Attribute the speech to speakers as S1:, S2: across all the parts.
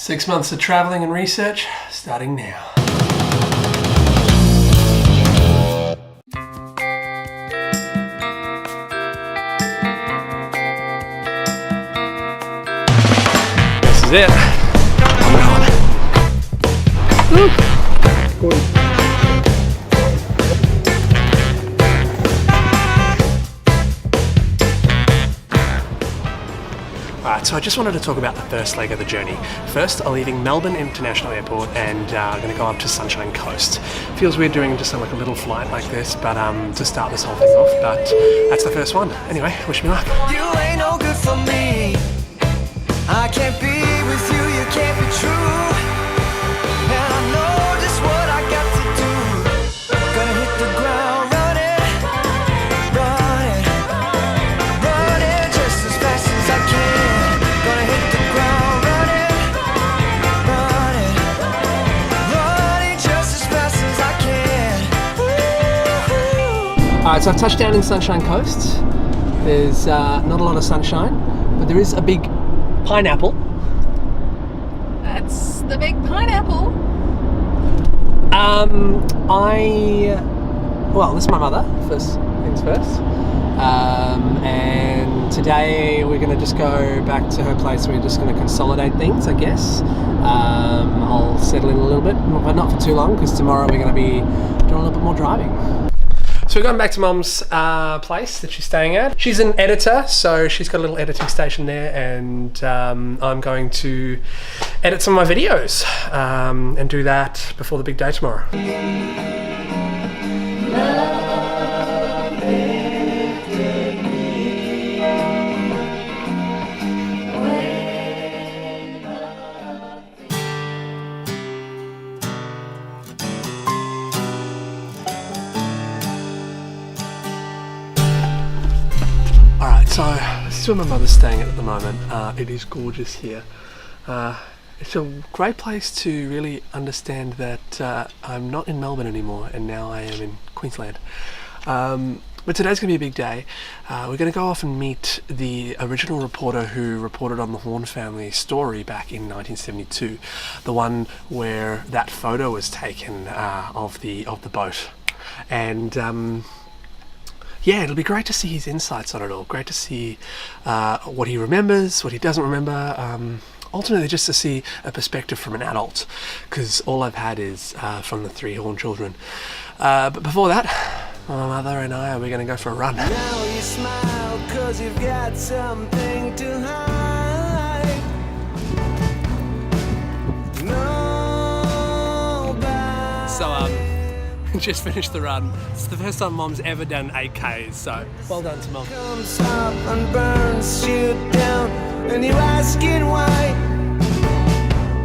S1: 6 months of traveling and research, starting now. This is it. I'm going. Alright, so I just wanted to talk about the first leg of the journey. First, I'm leaving Melbourne International Airport and I'm going to go up to Sunshine Coast. Feels weird doing just like a little flight like this, but to start this whole thing off, but that's the first one. Anyway, wish me luck.
S2: You ain't no good for me. I can't be with you, you can't be true. And I know just what I got to do. Gonna hit the ground running, running, running just as fast as I can. Gonna hit the ground running, running, running just as fast as I can.
S1: Alright, so I've touched down in Sunshine Coast. There's not a lot of sunshine, but there is a big pineapple.
S3: That's the big pineapple.
S1: Well, this is my mother, first things first. And today we're going to just go back to her place. We're just going to consolidate things, I guess. I'll settle in a little bit, but not for too long, because tomorrow we're going to be doing a little bit more driving. So we're going back to Mum's place that she's staying at. She's an editor, so she's got a little editing station there, and I'm going to edit some of my videos and do that before the big day tomorrow. So this is where my mother's staying at the moment. It is gorgeous here. It's a great place to really understand that I'm not in Melbourne anymore and now I am in Queensland. But today's going to be a big day. We're going to go off and meet the original reporter who reported on the Horne family story back in 1972. The one where that photo was taken of the boat. And yeah, it'll be great to see his insights on it all. Great to see what he remembers, what he doesn't remember. Ultimately, just to see a perspective from an adult, because all I've had is from the 3 Horne children. But before that, my mother and I are going to go for a run.
S2: Now you smile 'cause you've got something to hide. Nobody.
S1: So, just finished the run. It's the first time Mom's ever done 8Ks, so well done to Mom.
S2: Comes up and burns you down, and you're asking why.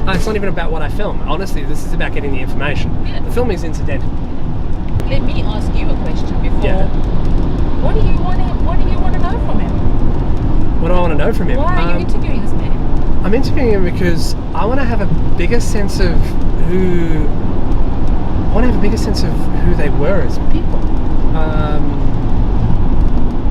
S1: It's not even about what I film. Honestly, this is about getting the information.
S3: Yeah.
S1: The film is incidental.
S3: Let me ask you a question before.
S1: Yeah.
S3: What do you want to know from him?
S1: What do I want to know from him?
S3: Why are you interviewing this man?
S1: I'm interviewing him because I want to have a bigger sense of who they were as people.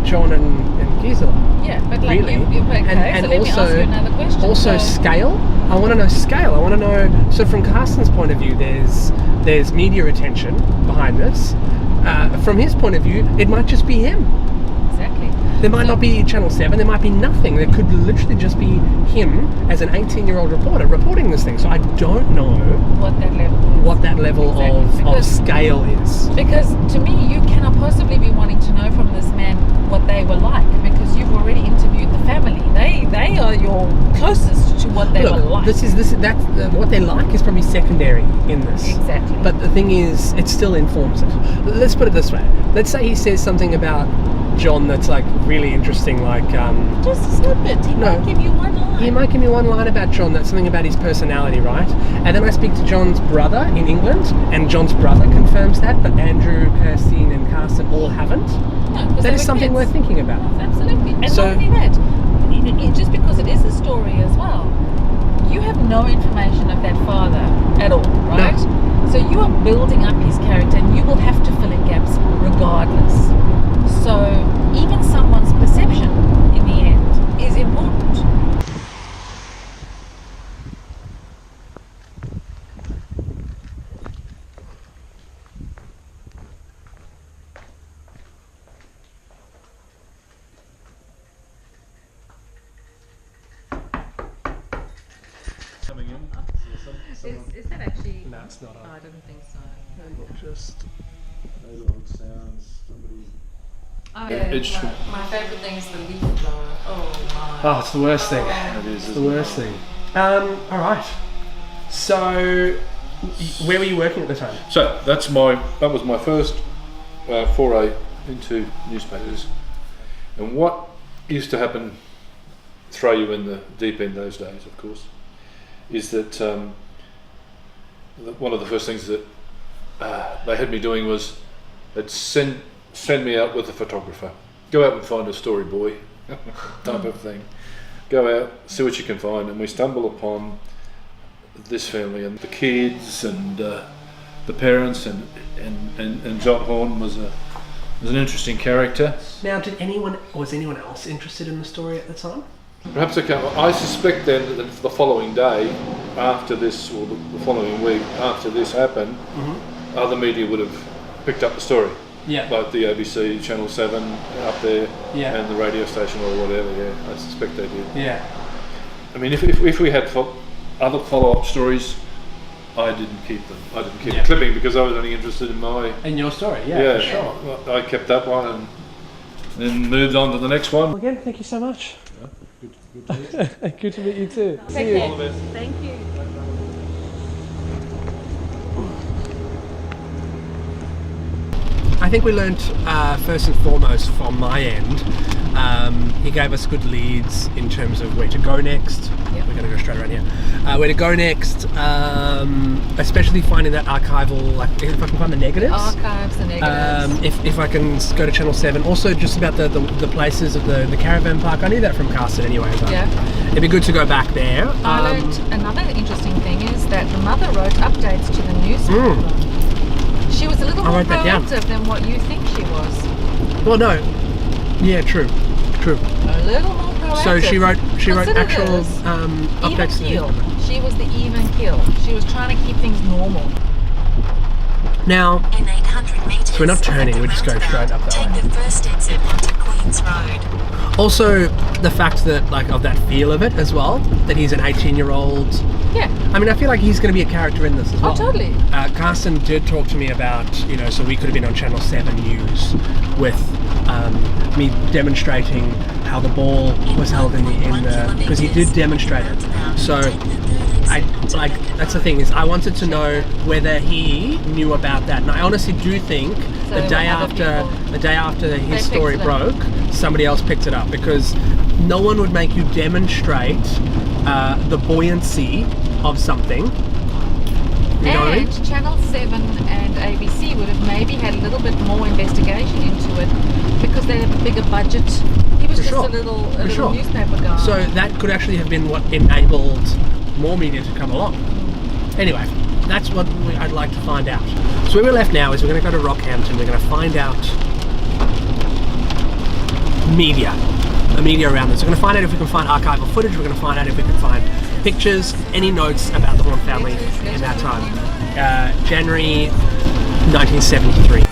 S1: John and Gisela.
S3: Yeah, but like
S1: really.
S3: okay,
S1: and
S3: so let me ask you another question.
S1: Also scale. I want to know scale. I want to know. So from Carsten's point of view, there's media attention behind this. From his point of view, it might just be him.
S3: Exactly.
S1: There might not be Channel 7, there might be nothing. There could literally just be him as an 18-year-old reporter reporting this thing. So I don't know
S3: what that level is.
S1: Of scale is.
S3: Because to me, you cannot possibly be wanting to know from this man what they were like, because you've already interviewed the family. They are your closest to what they were like.
S1: What they like is probably secondary in this.
S3: Exactly.
S1: But the thing is, it still informs it. Let's put it this way. Let's say he says something about John that's like really interesting, like
S3: just a snippet. He might give you one line.
S1: He might give me one line about John that's something about his personality, right? And then I speak to John's brother in England, and John's brother confirms that, but Andrew, Kirstine, and Carsten all haven't.
S3: No,
S1: that is something worth thinking about.
S3: Absolutely. And
S1: so,
S3: not only that, just because it is a story as well, you have no information of that father at all, right?
S1: No.
S3: So you are building up his character, and you will have to fill in gaps regardless. So even someone's perception in the end is important. Is that actually?
S1: No, it's not on.
S3: I don't think so.
S1: And we'll just...
S4: Neighborhood sounds, somebody.
S3: Oh,
S4: It's-
S3: my favourite thing is the leaf blower. Oh my.
S1: Oh, it's the worst thing.
S4: It is,
S1: It's the worst thing. All right. So, where were you working at the time?
S4: So that was my first foray into newspapers, and what used to happen, throw you in the deep end those days, of course, is that one of the first things that they had me doing was they'd send me out with a photographer, go out and find a story boy type of thing, go out, see what you can find, and we stumble upon this family and the kids and the parents and John Horne was an interesting character.
S1: Now, was anyone else interested in the story at the time?
S4: Perhaps I suspect then that the following day after this, or the following week after this happened, other media would have picked up the story.
S1: Yeah.
S4: Like the ABC, Channel 7 up there,
S1: Yeah.
S4: and the radio station or whatever, yeah, I suspect they did.
S1: Yeah.
S4: I mean, if we had other follow-up stories, I didn't keep them. I didn't keep the clipping because I was only interested in
S1: In your story, yeah, for sure.
S4: Sure. I kept that one and then moved on to the next one.
S1: Well, again, thank you so much.
S4: Good to meet you.
S1: Good to meet you too.
S3: Take
S1: See you.
S3: care. Thank you.
S1: I think we learnt first and foremost from my end, he gave us good leads in terms of where to go next.
S3: Yep.
S1: We're going to go straight around here. Where to go next, especially finding that archival, like if I can find the negatives.
S3: Archives, the negatives.
S1: If I can go to Channel 7. Also just about the places of the caravan park. I knew that from Carsten anyway, but it'd be good to go back there.
S3: I learned another interesting thing is that the mother wrote updates to the newspaper. She was a little more proactive than what you think she was.
S1: Well, no. Yeah, true.
S3: A little more proactive.
S1: So she wrote
S3: Consider
S1: actual
S3: this.
S1: updates to the
S3: Even keel.
S1: newspaper.
S3: She was the even keel. She was trying to keep things normal.
S1: Now,
S5: In 800 meters,
S1: so we're not turning, we're just going straight up that way.
S5: Take the first exit onto Queen's Road.
S1: Also, the fact that, like, of that feel of it as well, that he's an 18-year-old.
S3: Yeah.
S1: I mean, I feel like he's going to be a character in this as well.
S3: Oh, totally.
S1: Carsten did talk to me about, so we could have been on Channel 7 News with me demonstrating how the ball was held in the because he did demonstrate it. So, that's the thing is, I wanted to know whether he knew about that, and I honestly do think the day after his story broke, somebody else picked it up, because no one would make you demonstrate the buoyancy of something. You know what I mean?
S3: Channel 7 and ABC would have maybe had a little bit more investigation into it because they have a bigger budget. He was just a little newspaper guy.
S1: So that could actually have been what enabled more media to come along. Anyway, that's what I'd like to find out. So where we're left now is we're going to go to Rockhampton. We're going to find out the media around this. We're going to find out if we can find archival footage. We're going to find out if we can find pictures, any notes about the Horne family in that time. January 1973.